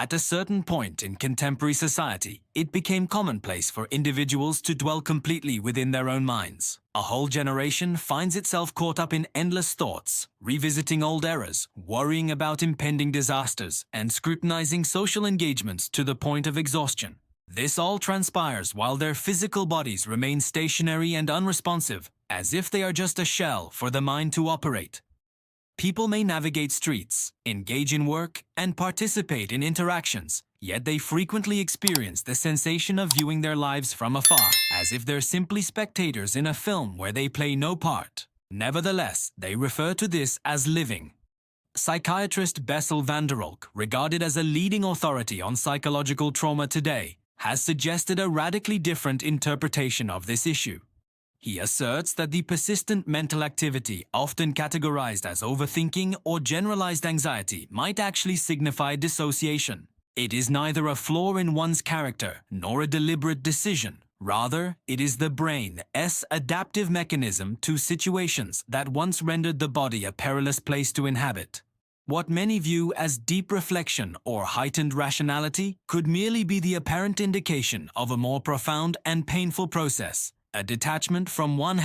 At a certain point in contemporary society, it became commonplace for individuals to dwell completely within their own minds. A whole generation finds itself caught up in endless thoughts, revisiting old errors, worrying about impending disasters, and scrutinizing social engagements to the point of exhaustion. This all transpires while their physical bodies remain stationary and unresponsive, as if they are just a shell for the mind to operate. People may navigate streets, engage in work, and participate in interactions, yet they frequently experience the sensation of viewing their lives from afar, as if they're simply spectators in a film where they play no part. Nevertheless, they refer to this as living. Psychiatrist Bessel, regarded as a leading authority on psychological trauma today, has suggested a radically different interpretation of this issue. He asserts that the persistent mental activity, often categorized as overthinking or generalized anxiety, might actually signify dissociation. It is neither a flaw in one's character nor a deliberate decision. Rather, it is the brain's adaptive mechanism to situations that once rendered the body a perilous place to inhabit. What many view as deep reflection or heightened rationality could merely be the apparent indication of a more profound and painful process, a detachment from one's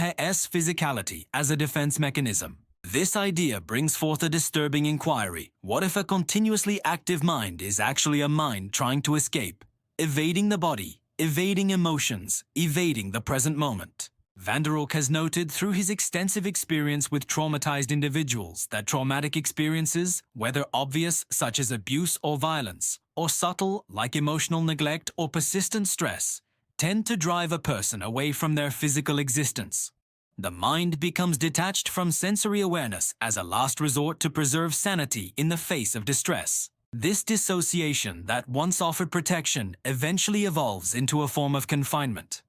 physicality as a defense mechanism. This idea brings forth a disturbing inquiry. What if a continuously active mind is actually a mind trying to escape, evading the body, evading emotions, evading the present moment? Kolk has noted through his extensive experience with traumatized individuals that traumatic experiences, whether obvious such as abuse or violence, or subtle like emotional neglect or persistent stress, tend to drive a person away from their physical existence. The mind becomes detached from sensory awareness as a last resort to preserve sanity in the face of distress. This dissociation that once offered protection eventually evolves into a form of confinement.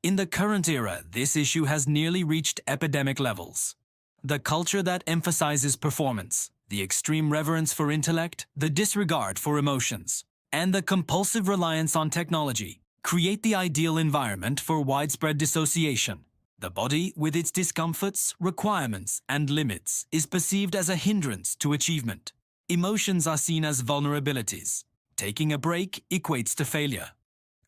In the current era, this issue has nearly reached epidemic levels. The culture that emphasizes performance, the extreme reverence for intellect, the disregard for emotions, and the compulsive reliance on technology create the ideal environment for widespread dissociation. The body, with its discomforts, requirements, and limits, is perceived as a hindrance to achievement. Emotions are seen as vulnerabilities. Taking a break equates to failure.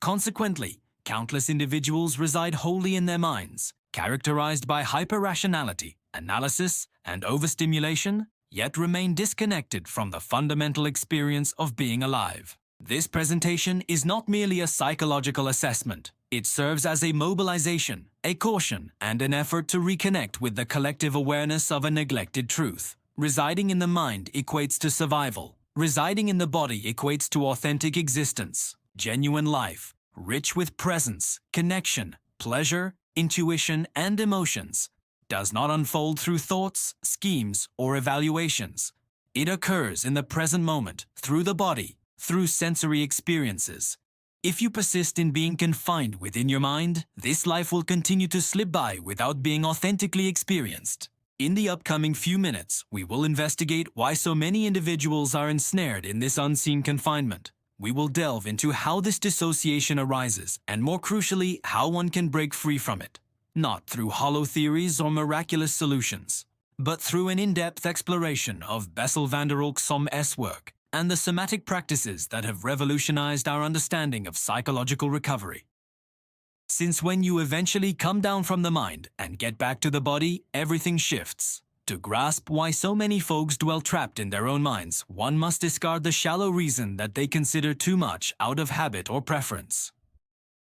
Consequently, countless individuals reside wholly in their minds, characterized by hyper-rationality, analysis, and overstimulation, yet remain disconnected from the fundamental experience of being alive. This presentation is not merely a psychological assessment. It serves as a mobilization, a caution, and an effort to reconnect with the collective awareness of a neglected truth. Residing in the mind equates to survival. Residing in the body equates to authentic existence, genuine life, rich with presence, connection, pleasure, intuition, and emotions. Does not unfold through thoughts, schemes, or evaluations. It occurs in the present moment, through the body, through sensory experiences. If you persist in being confined within your mind, this life will continue to slip by without being authentically experienced. In the upcoming few minutes, we will investigate why so many individuals are ensnared in this unseen confinement. We will delve into how this dissociation arises and, more crucially, how one can break free from it. Not through hollow theories or miraculous solutions, but through an in-depth exploration of Bessel SOM's work and the somatic practices that have revolutionized our understanding of psychological recovery. Since when you eventually come down from the mind and get back to the body, everything shifts. To grasp why so many folks dwell trapped in their own minds, one must discard the shallow reason that they consider too much out of habit or preference.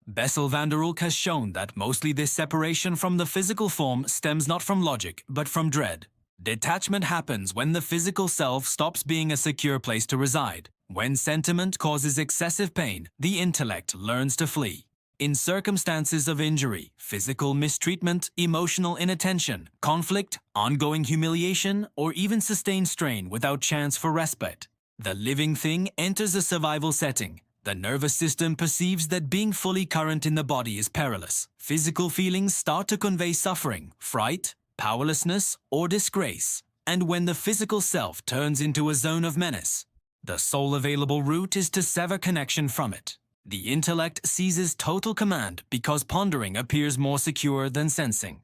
Bessel has shown that mostly this separation from the physical form stems not from logic, but from dread. Detachment happens when the physical self stops being a secure place to reside. When sentiment causes excessive pain, the intellect learns to flee. In circumstances of injury, physical mistreatment, emotional inattention, conflict, ongoing humiliation, or even sustained strain without chance for respite, the living thing enters a survival setting. The nervous system perceives that being fully current in the body is perilous. Physical feelings start to convey suffering, fright, powerlessness, or disgrace. And when the physical self turns into a zone of menace, the sole available route is to sever connection from it. The intellect seizes total command because pondering appears more secure than sensing.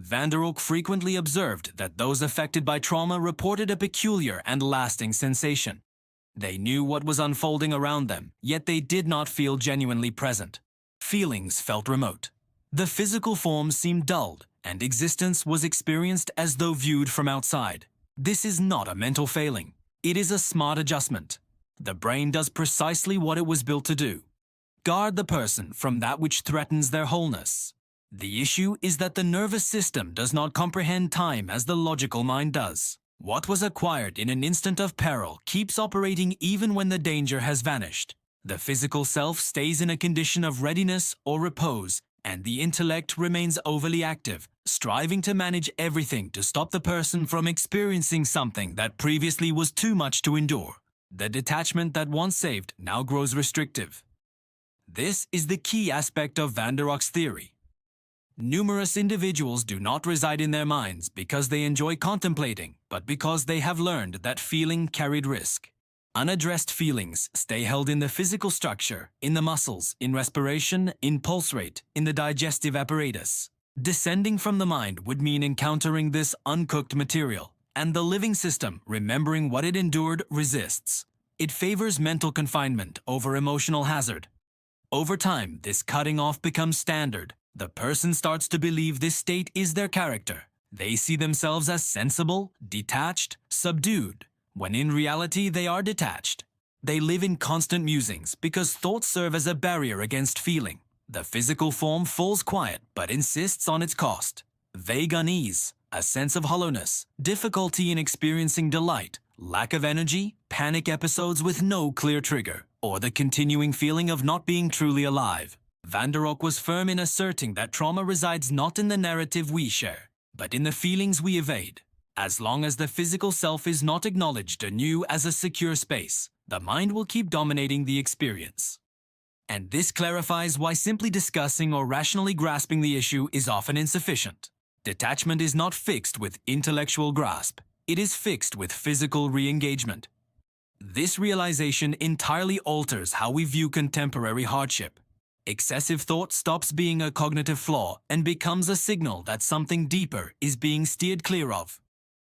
Kolk frequently observed that those affected by trauma reported a peculiar and lasting sensation. They knew what was unfolding around them, yet they did not feel genuinely present. Feelings felt remote. The physical form seemed dulled, and existence was experienced as though viewed from outside. This is not a mental failing. It is a smart adjustment. The brain does precisely what it was built to do: guard the person from that which threatens their wholeness. The issue is that the nervous system does not comprehend time as the logical mind does. What was acquired in an instant of peril keeps operating even when the danger has vanished. The physical self stays in a condition of readiness or repose, and the intellect remains overly active, striving to manage everything to stop the person from experiencing something that previously was too much to endure. The detachment that once saved now grows restrictive. This is the key aspect of Van der Rohe's theory. Numerous individuals do not reside in their minds because they enjoy contemplating, but because they have learned that feeling carried risk. Unaddressed feelings stay held in the physical structure, in the muscles, in respiration, in pulse rate, in the digestive apparatus. Descending from the mind would mean encountering this uncooked material, and the living system, remembering what it endured, resists. It favors mental confinement over emotional hazard. Over time, this cutting off becomes standard. The person starts to believe this state is their character. They see themselves as sensible, detached, subdued, when in reality they are detached. They live in constant musings because thoughts serve as a barrier against feeling. The physical form falls quiet but insists on its cost. Vague unease, a sense of hollowness, difficulty in experiencing delight, lack of energy, panic episodes with no clear trigger, or the continuing feeling of not being truly alive. Van der Rohe was firm in asserting that trauma resides not in the narrative we share, but in the feelings we evade. As long as the physical self is not acknowledged anew as a secure space, the mind will keep dominating the experience. And this clarifies why simply discussing or rationally grasping the issue is often insufficient. Detachment is not fixed with intellectual grasp. It is fixed with physical re-engagement. This realization entirely alters how we view contemporary hardship. Excessive thought stops being a cognitive flaw and becomes a signal that something deeper is being steered clear of.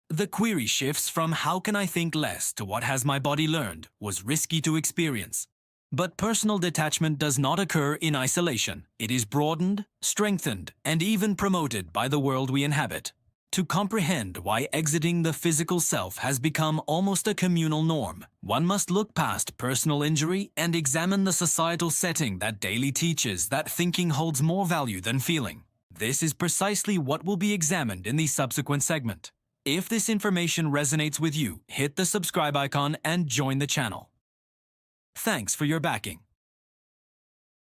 The query shifts from "how can I think less" to "what has my body learned" was risky to experience. But personal detachment does not occur in isolation. It is broadened, strengthened, and even promoted by the world we inhabit. To comprehend why exiting the physical self has become almost a communal norm, one must look past personal injury and examine the societal setting that daily teaches that thinking holds more value than feeling. This is precisely what will be examined in the subsequent segment. If this information resonates with you, hit the subscribe icon and join the channel. Thanks for your backing.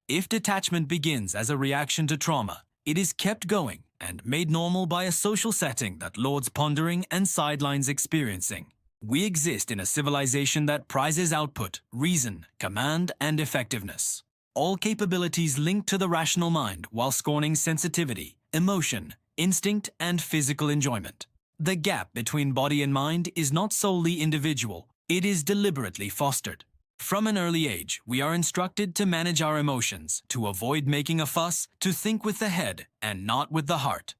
If detachment begins as a reaction to trauma, it is kept going and made normal by a social setting that lauds pondering and sidelines experiencing. We exist in a civilization that prizes output, reason, command, and effectiveness. All capabilities linked to the rational mind while scorning sensitivity, emotion, instinct, and physical enjoyment. The gap between body and mind is not solely individual, it is deliberately fostered. From an early age, we are instructed to manage our emotions, to avoid making a fuss, to think with the head and not with the heart.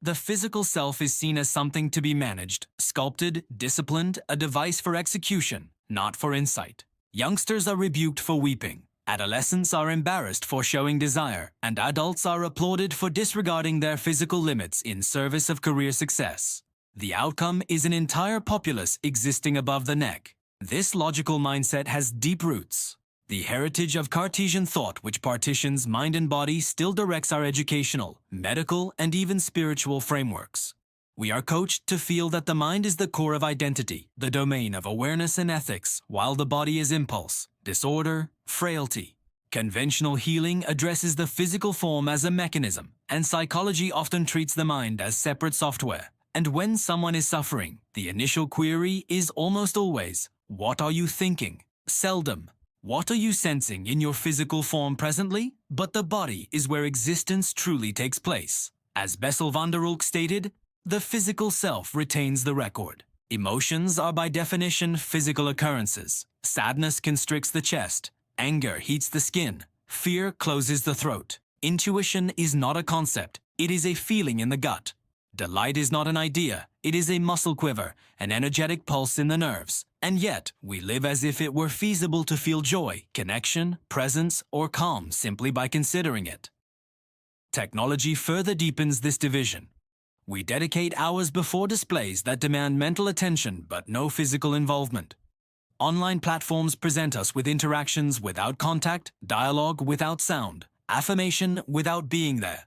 The physical self is seen as something to be managed, sculpted, disciplined, a device for execution, not for insight. Youngsters are rebuked for weeping, adolescents are embarrassed for showing desire, and adults are applauded for disregarding their physical limits in service of career success. The outcome is an entire populace existing above the neck. This logical mindset has deep roots. The heritage of Cartesian thought which partitions mind and body still directs our educational, medical, and even spiritual frameworks. We are coached to feel that the mind is the core of identity, the domain of awareness and ethics, while the body is impulse, disorder, frailty. Conventional healing addresses the physical form as a mechanism, and psychology often treats the mind as separate software. And when someone is suffering, the initial query is almost always, "What are you thinking?" Seldom, "What are you sensing in your physical form presently?" But the body is where existence truly takes place. As Bessel van der Rohe stated, the physical self retains the record. Emotions are by definition physical occurrences. Sadness constricts the chest, anger heats the skin, fear closes the throat. Intuition is not a concept, it is a feeling in the gut. Delight is not an idea, it is a muscle quiver, an energetic pulse in the nerves. And yet, we live as if it were feasible to feel joy, connection, presence, or calm simply by considering it. Technology further deepens this division. We dedicate hours before displays that demand mental attention but no physical involvement. Online platforms present us with interactions without contact, dialogue without sound, affirmation without being there.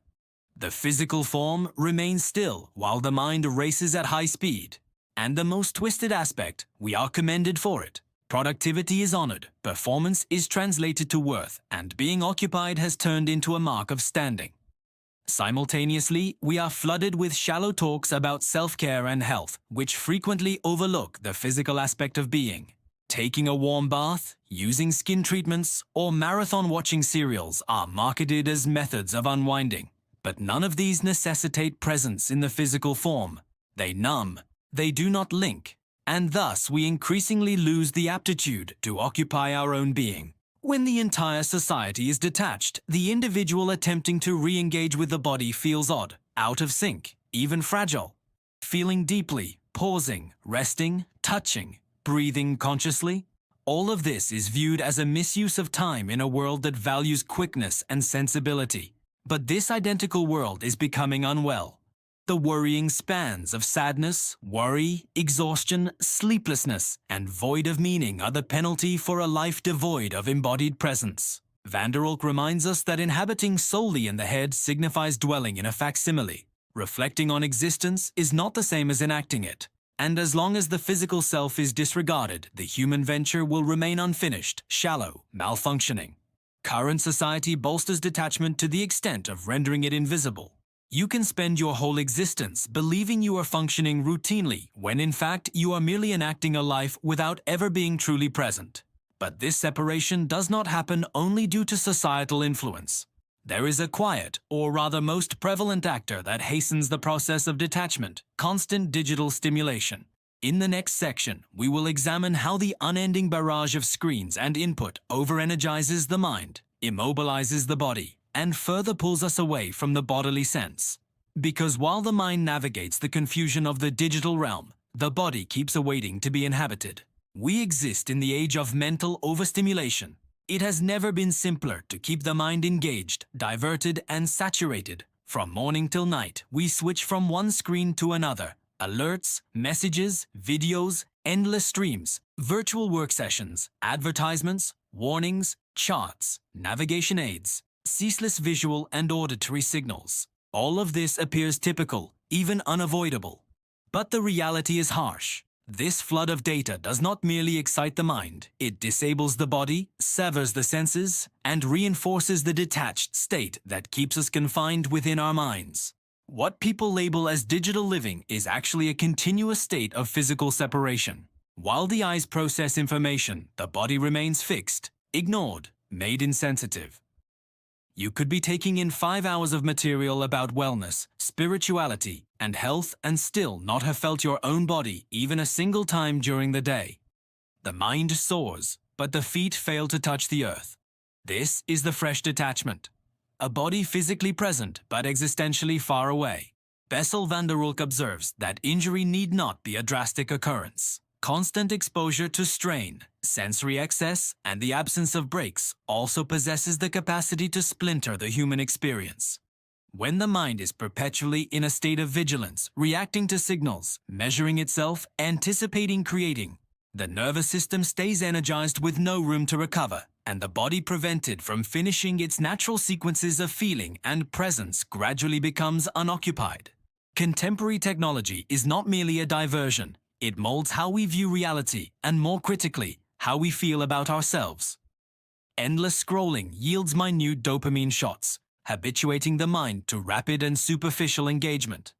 The physical form remains still while the mind races at high speed. And the most twisted aspect, we are commended for it. Productivity is honored, performance is translated to worth, and being occupied has turned into a mark of standing. Simultaneously, we are flooded with shallow talks about self-care and health, which frequently overlook the physical aspect of being. Taking a warm bath, using skin treatments, or marathon watching serials are marketed as methods of unwinding. But none of these necessitate presence in the physical form. They numb, they do not link, and thus we increasingly lose the aptitude to occupy our own being. When the entire society is detached, the individual attempting to re-engage with the body feels odd, out of sync, even fragile. Feeling deeply, pausing, resting, touching, breathing consciously, all of this is viewed as a misuse of time in a world that values quickness and sensibility. But this identical world is becoming unwell. The worrying spans of sadness, worry, exhaustion, sleeplessness, and void of meaning are the penalty for a life devoid of embodied presence. Van der Kolk reminds us that inhabiting solely in the head signifies dwelling in a facsimile. Reflecting on existence is not the same as enacting it. And as long as the physical self is disregarded, the human venture will remain unfinished, shallow, malfunctioning. Current society bolsters detachment to the extent of rendering it invisible. You can spend your whole existence believing you are functioning routinely when in fact you are merely enacting a life without ever being truly present. But this separation does not happen only due to societal influence. There is a quiet, or rather most prevalent actor that hastens the process of detachment: constant digital stimulation. In the next section, we will examine how the unending barrage of screens and input over-energizes the mind, immobilizes the body, and further pulls us away from the bodily sense. Because while the mind navigates the confusion of the digital realm, the body keeps awaiting to be inhabited. We exist in the age of mental overstimulation. It has never been simpler to keep the mind engaged, diverted, and saturated. From morning till night, we switch from one screen to another. Alerts, messages, videos, endless streams, virtual work sessions, advertisements, warnings, charts, navigation aids, ceaseless visual and auditory signals. All of this appears typical, even unavoidable. But the reality is harsh. This flood of data does not merely excite the mind, it disables the body, severs the senses, and reinforces the detached state that keeps us confined within our minds. What people label as digital living is actually a continuous state of physical separation. While the eyes process information, the body remains fixed, ignored, made insensitive. You could be taking in 5 hours of material about wellness, spirituality, and health and still not have felt your own body even a single time during the day. The mind soars, but the feet fail to touch the earth. This is the fresh detachment. A body physically present but existentially far away. Bessel van der Kolk observes that injury need not be a drastic occurrence. Constant exposure to strain, sensory excess, and the absence of breaks also possesses the capacity to splinter the human experience. When the mind is perpetually in a state of vigilance, reacting to signals, measuring itself, anticipating, creating, the nervous system stays energized with no room to recover, and the body prevented from finishing its natural sequences of feeling and presence gradually becomes unoccupied. Contemporary technology is not merely a diversion. It molds how we view reality and, more critically, how we feel about ourselves. Endless scrolling yields minute dopamine shots, habituating the mind to rapid and superficial engagement.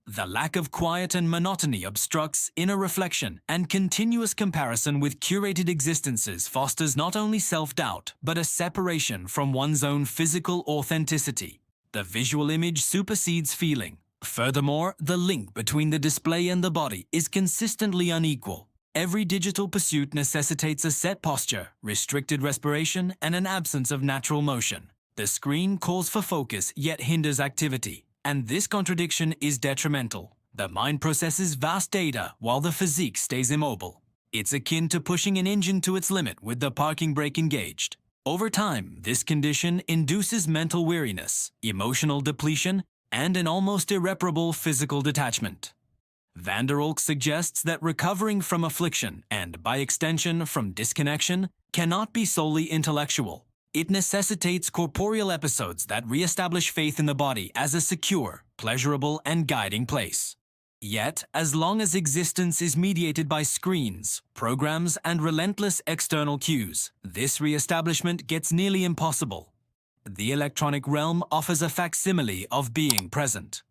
The lack of quiet and monotony obstructs inner reflection, and continuous comparison with curated existences fosters not only self-doubt, but a separation from one's own physical authenticity. The visual image supersedes feeling. Furthermore, the link between the display and the body is consistently unequal. Every digital pursuit necessitates a set posture, restricted respiration, and an absence of natural motion. The screen calls for focus yet hinders activity. And this contradiction is detrimental. The mind processes vast data while the physique stays immobile. It's akin to pushing an engine to its limit with the parking brake engaged. Over time, this condition induces mental weariness, emotional depletion, and an almost irreparable physical detachment. Van der Kolk suggests that recovering from affliction, and by extension from disconnection, cannot be solely intellectual. It necessitates corporeal episodes that re-establish faith in the body as a secure, pleasurable, and guiding place. Yet, as long as existence is mediated by screens, programs, and relentless external cues, this re-establishment gets nearly impossible. The electronic realm offers a facsimile of being present.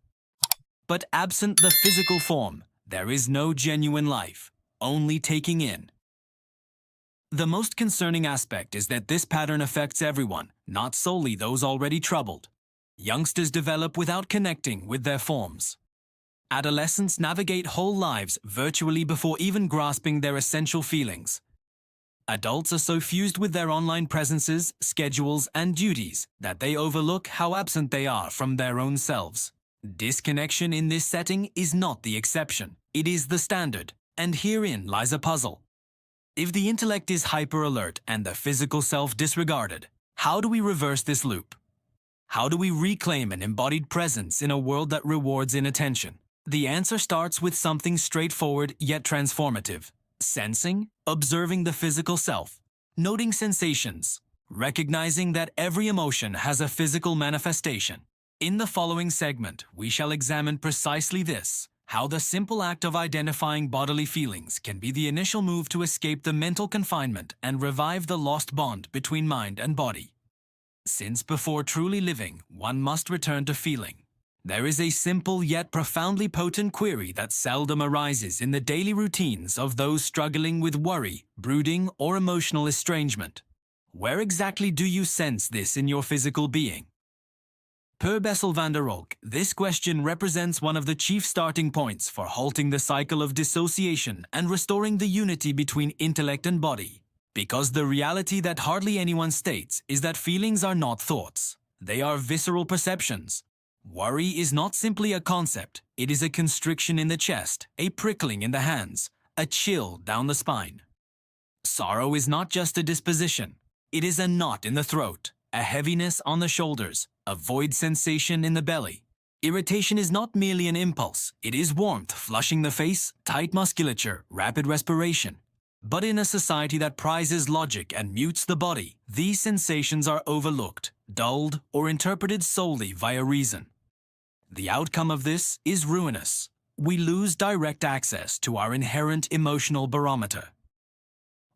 But absent the physical form, there is no genuine life, only taking in. The most concerning aspect is that this pattern affects everyone, not solely those already troubled. Youngsters develop without connecting with their forms. Adolescents navigate whole lives virtually before even grasping their essential feelings. Adults are so fused with their online presences, schedules, and duties that they overlook how absent they are from their own selves. Disconnection in this setting is not the exception, it is the standard, and herein lies a puzzle. If the intellect is hyper-alert and the physical self disregarded, how do we reverse this loop? How do we reclaim an embodied presence in a world that rewards inattention? The answer starts with something straightforward yet transformative. Sensing, observing the physical self, noting sensations, recognizing that every emotion has a physical manifestation. In the following segment, we shall examine precisely this, how the simple act of identifying bodily feelings can be the initial move to escape the mental confinement and revive the lost bond between mind and body. Since before truly living, one must return to feeling. There is a simple yet profoundly potent query that seldom arises in the daily routines of those struggling with worry, brooding, or emotional estrangement. Where exactly do you sense this in your physical being? Per Bessel van der Kolk, this question represents one of the chief starting points for halting the cycle of dissociation and restoring the unity between intellect and body. Because the reality that hardly anyone states is that feelings are not thoughts. They are visceral perceptions. Worry is not simply a concept, it is a constriction in the chest, a prickling in the hands, a chill down the spine. Sorrow is not just a disposition, it is a knot in the throat, a heaviness on the shoulders, a void sensation in the belly. Irritation is not merely an impulse, it is warmth flushing the face, tight musculature, rapid respiration. But in a society that prizes logic and mutes the body, these sensations are overlooked, dulled, or interpreted solely via reason. The outcome of this is ruinous. We lose direct access to our inherent emotional barometer.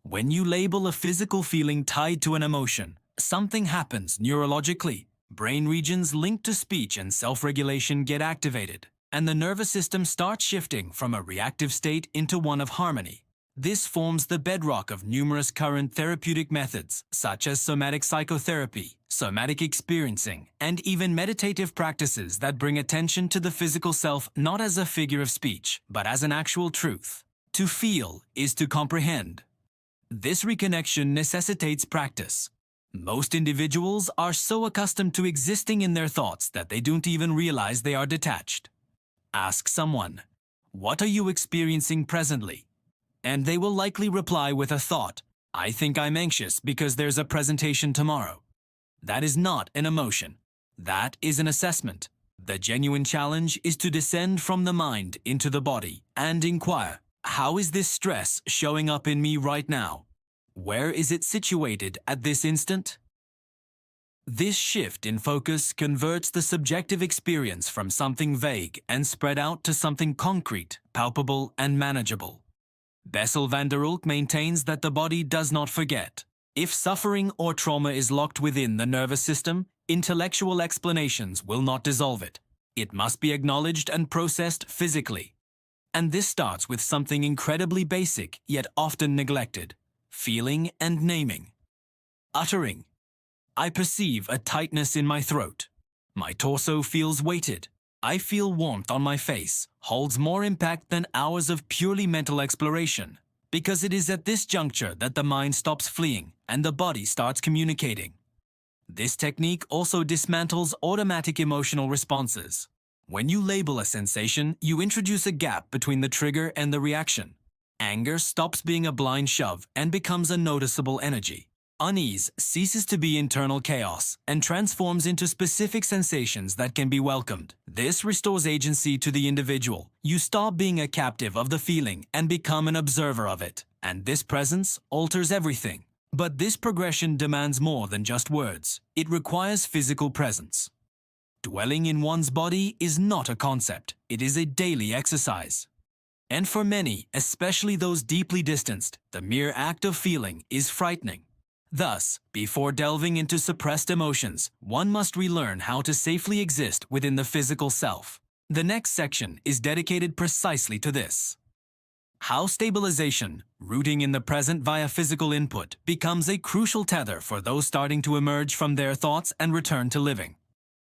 When you label a physical feeling tied to an emotion, something happens neurologically. Brain regions linked to speech and self-regulation get activated, and the nervous system starts shifting from a reactive state into one of harmony. This forms the bedrock of numerous current therapeutic methods, such as somatic psychotherapy, somatic experiencing, and even meditative practices that bring attention to the physical self not as a figure of speech, but as an actual truth. To feel is to comprehend. This reconnection necessitates practice. Most individuals are so accustomed to existing in their thoughts that they don't even realize they are detached. Ask someone, "What are you experiencing presently?" And they will likely reply with a thought, "I think I'm anxious because there's a presentation tomorrow." That is not an emotion. That is an assessment. The genuine challenge is to descend from the mind into the body and inquire, how is this stress showing up in me right now? Where is it situated at this instant? This shift in focus converts the subjective experience from something vague and spread out to something concrete, palpable, and manageable. Bessel van der Kolk maintains that the body does not forget. If suffering or trauma is locked within the nervous system, intellectual explanations will not dissolve it. It must be acknowledged and processed physically. And this starts with something incredibly basic, yet often neglected: feeling and naming. Uttering. I perceive a tightness in my throat. My torso feels weighted. I feel warmth on my face, holds more impact than hours of purely mental exploration, because it is at this juncture that the mind stops fleeing and the body starts communicating. This technique also dismantles automatic emotional responses. When you label a sensation, you introduce a gap between the trigger and the reaction. Anger stops being a blind shove and becomes a noticeable energy. Unease ceases to be internal chaos and transforms into specific sensations that can be welcomed. This restores agency to the individual. You stop being a captive of the feeling and become an observer of it. And this presence alters everything. But this progression demands more than just words. It requires physical presence. Dwelling in one's body is not a concept. It is a daily exercise. And for many, especially those deeply distanced, the mere act of feeling is frightening. Thus, before delving into suppressed emotions, one must relearn how to safely exist within the physical self. The next section is dedicated precisely to this. How stabilization, rooting in the present via physical input, becomes a crucial tether for those starting to emerge from their thoughts and return to living.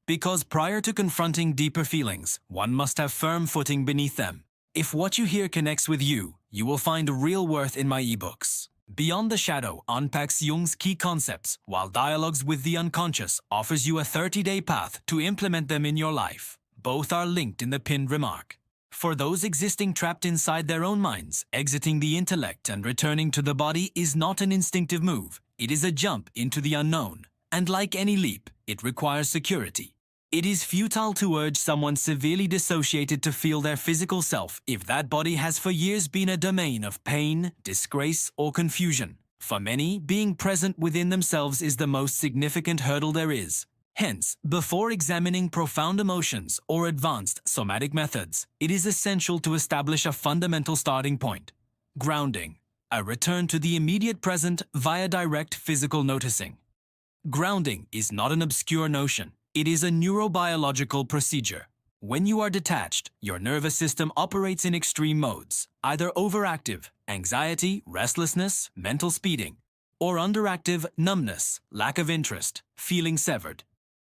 Because prior to confronting deeper feelings, one must have firm footing beneath them. If what you hear connects with you, you will find real worth in my ebooks. Beyond the Shadow unpacks Jung's key concepts, while Dialogues with the Unconscious offers you a 30-day path to implement them in your life. Both are linked in the pinned remark. For those existing trapped inside their own minds, exiting the intellect and returning to the body is not an instinctive move. It is a jump into the unknown. And like any leap, it requires security. It is futile to urge someone severely dissociated to feel their physical self if that body has for years been a domain of pain, disgrace, or confusion. For many, being present within themselves is the most significant hurdle there is. Hence, before examining profound emotions or advanced somatic methods, it is essential to establish a fundamental starting point. Grounding, a return to the immediate present via direct physical noticing. Grounding is not an obscure notion. It is a neurobiological procedure. When you are detached, your nervous system operates in extreme modes, either overactive, anxiety, restlessness, mental speeding, or underactive, numbness, lack of interest, feeling severed.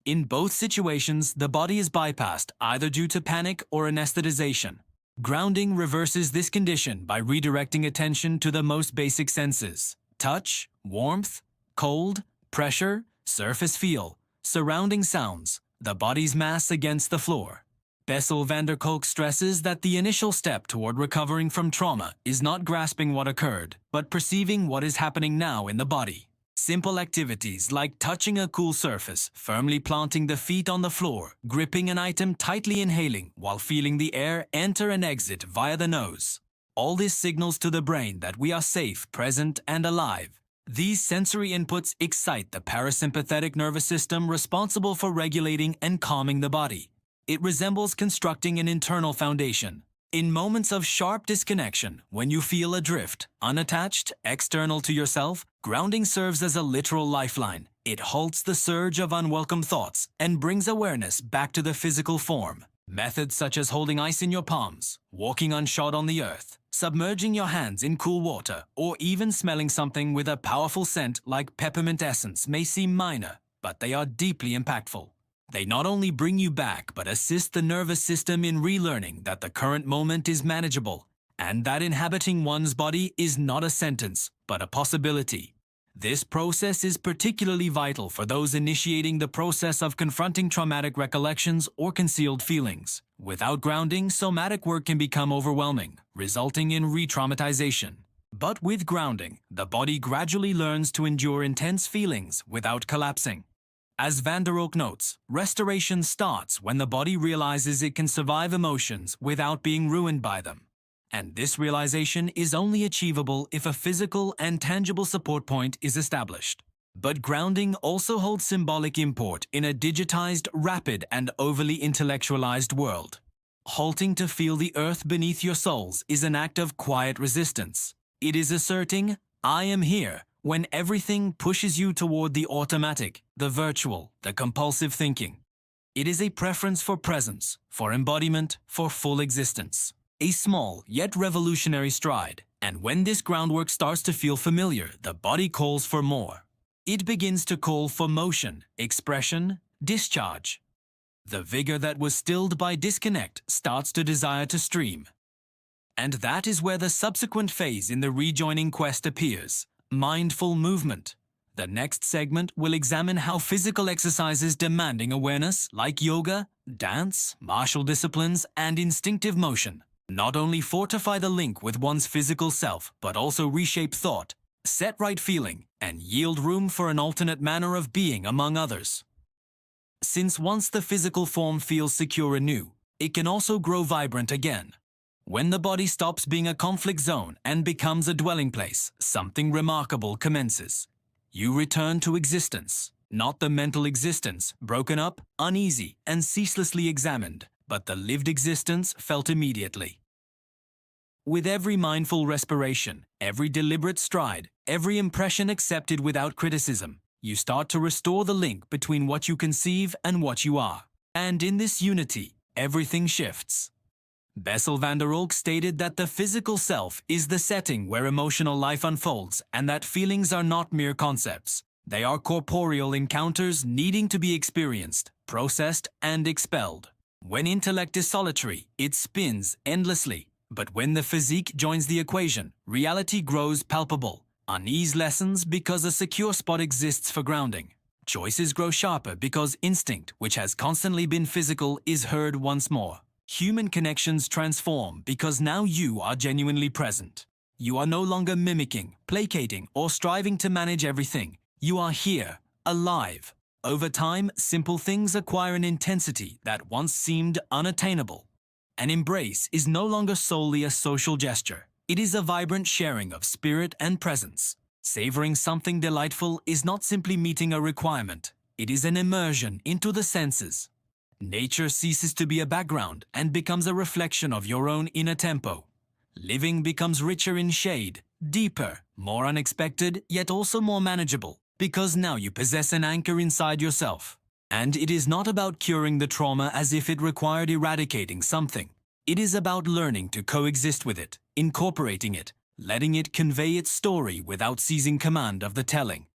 In both situations, the body is bypassed either due to panic or anesthetization. Grounding reverses this condition by redirecting attention to the most basic senses: touch, warmth, cold, pressure, surface feel, surrounding sounds, the body's mass against the floor. Bessel van der Kolk stresses that the initial step toward recovering from trauma is not grasping what occurred, but perceiving what is happening now in the body. Simple activities like touching a cool surface, firmly planting the feet on the floor, gripping an item, tightly inhaling while feeling the air enter and exit via the nose. All this signals to the brain that we are safe, present, and alive. These sensory inputs excite the parasympathetic nervous system responsible for regulating and calming the body. It resembles constructing an internal foundation. In moments of sharp disconnection, when you feel adrift, unattached, external to yourself, grounding serves as a literal lifeline. It halts the surge of unwelcome thoughts and brings awareness back to the physical form. Methods such as holding ice in your palms, walking unshod on the earth, submerging your hands in cool water, or even smelling something with a powerful scent like peppermint essence may seem minor, but they are deeply impactful. They not only bring you back, but assist the nervous system in relearning that the current moment is manageable, and that inhabiting one's body is not a sentence, but a possibility. This process is particularly vital for those initiating the process of confronting traumatic recollections or concealed feelings. Without grounding, somatic work can become overwhelming, resulting in re-traumatization. But with grounding, the body gradually learns to endure intense feelings without collapsing. As Van der Kolk notes, restoration starts when the body realizes it can survive emotions without being ruined by them. And this realization is only achievable if a physical and tangible support point is established. But grounding also holds symbolic import in a digitized, rapid, and overly intellectualized world. Halting to feel the earth beneath your soles is an act of quiet resistance. It is asserting, "I am here," when everything pushes you toward the automatic, the virtual, the compulsive thinking. It is a preference for presence, for embodiment, for full existence. A small yet revolutionary stride, and when this groundwork starts to feel familiar, the body calls for more. It begins to call for motion, expression, discharge. The vigor that was stilled by disconnect starts to desire to stream. And that is where the subsequent phase in the rejoining quest appears: mindful movement. The next segment will examine how physical exercises demanding awareness, like yoga, dance, martial disciplines, and instinctive motion, not only fortify the link with one's physical self, but also reshape thought, set right feeling, and yield room for an alternate manner of being among others. Since once the physical form feels secure anew, it can also grow vibrant again. When the body stops being a conflict zone and becomes a dwelling place, something remarkable commences. You return to existence, not the mental existence, broken up, uneasy, and ceaselessly examined, but the lived existence felt immediately. With every mindful respiration, every deliberate stride, every impression accepted without criticism, you start to restore the link between what you conceive and what you are. And in this unity, everything shifts. Bessel van der Kolk stated that the physical self is the setting where emotional life unfolds and that feelings are not mere concepts. They are corporeal encounters needing to be experienced, processed, and expelled. When intellect is solitary, it spins endlessly. But when the physique joins the equation, reality grows palpable. Unease lessens because a secure spot exists for grounding. Choices grow sharper because instinct, which has constantly been physical, is heard once more. Human connections transform because now you are genuinely present. You are no longer mimicking, placating, or striving to manage everything. You are here, alive. Over time, simple things acquire an intensity that once seemed unattainable. An embrace is no longer solely a social gesture. It is a vibrant sharing of spirit and presence. Savoring something delightful is not simply meeting a requirement. It is an immersion into the senses. Nature ceases to be a background and becomes a reflection of your own inner tempo. Living becomes richer in shade, deeper, more unexpected, yet also more manageable, because now you possess an anchor inside yourself. And it is not about curing the trauma as if it required eradicating something. It is about learning to coexist with it, incorporating it, letting it convey its story without seizing command of the telling.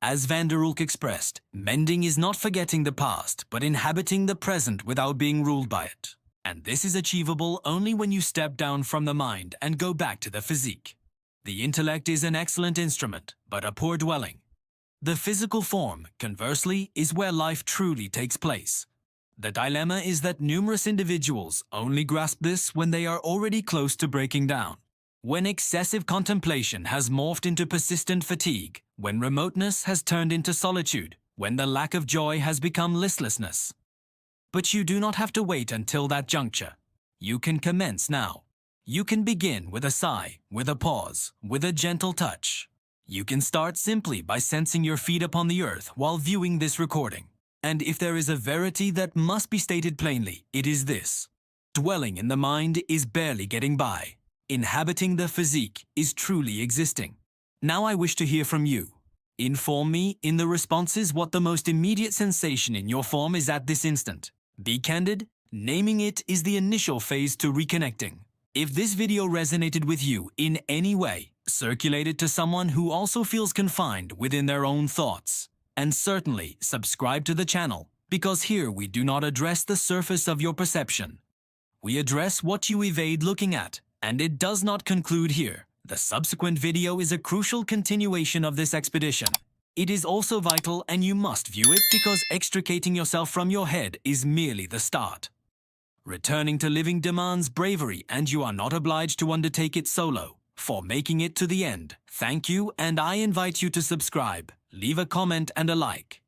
As van der Kolk expressed, mending is not forgetting the past, but inhabiting the present without being ruled by it. And this is achievable only when you step down from the mind and go back to the physique. The intellect is an excellent instrument, but a poor dwelling. The physical form, conversely, is where life truly takes place. The dilemma is that numerous individuals only grasp this when they are already close to breaking down. When excessive contemplation has morphed into persistent fatigue, when remoteness has turned into solitude, when the lack of joy has become listlessness. But you do not have to wait until that juncture. You can commence now. You can begin with a sigh, with a pause, with a gentle touch. You can start simply by sensing your feet upon the earth while viewing this recording. And if there is a verity that must be stated plainly, it is this. Dwelling in the mind is barely getting by. Inhabiting the physique is truly existing. Now I wish to hear from you. Inform me in the responses what the most immediate sensation in your form is at this instant. Be candid. Naming it is the initial phase to reconnecting. If this video resonated with you in any way, circulate it to someone who also feels confined within their own thoughts. And certainly subscribe to the channel, because here we do not address the surface of your perception. We address what you evade looking at. And it does not conclude here. The subsequent video is a crucial continuation of this expedition. It is also vital and you must view it because extricating yourself from your head is merely the start. Returning to living demands bravery and you are not obliged to undertake it solo. For making it to the end, thank you and I invite you to subscribe, leave a comment and a like.